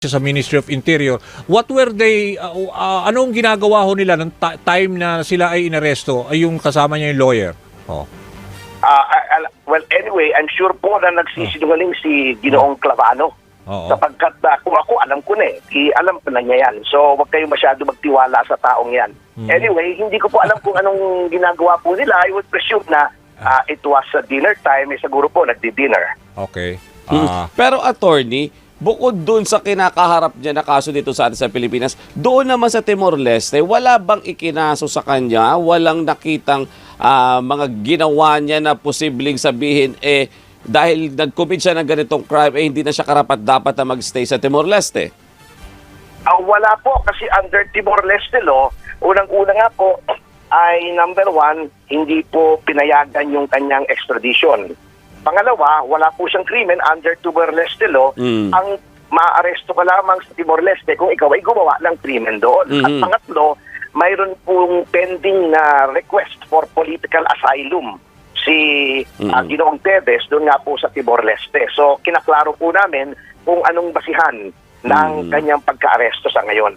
sa Ministry of Interior. What were they, anong ginagawa ho nila ng time na sila ay inaresto, ay yung kasama niya yung lawyer? Oh. Well, anyway, I'm sure po na nagsisinungaling si Ginoong Clavano. Oo. Sapagkat kung ako, alam ko na alam ko na niya yan. So, wag kayo masyado magtiwala sa taong yan. Anyway, hindi ko po alam kung anong ginagawa po nila. I would presume na it was dinner time. Siguro po, nagdi-dinner. Okay. Pero attorney, bukod dun sa kinakaharap niya na kaso dito sa atin sa Pilipinas, doon naman sa Timor-Leste, wala bang ikinaso sa kanya? Walang nakitang mga ginawa niya na posibleng sabihin, dahil nag-commit siya ng ganitong crime, hindi na siya karapat-dapat na mag-stay sa Timor-Leste? Wala po, kasi under Timor-Leste law, unang-una nga po, ay number one, hindi po pinayagan yung kanyang extradition. Pangalawa, wala po siyang krimen under Timor-Leste law. Ang maaresto ka lamang sa Timor-Leste kung ikaw ay gumawa ng krimen doon. At pangatlo, mayroon pong pending na request for political asylum si Ginoong Tevez doon nga po sa Timor-Leste. So, kinaklaro po namin kung anong basihan ng kanyang pagka-aresto sa ngayon.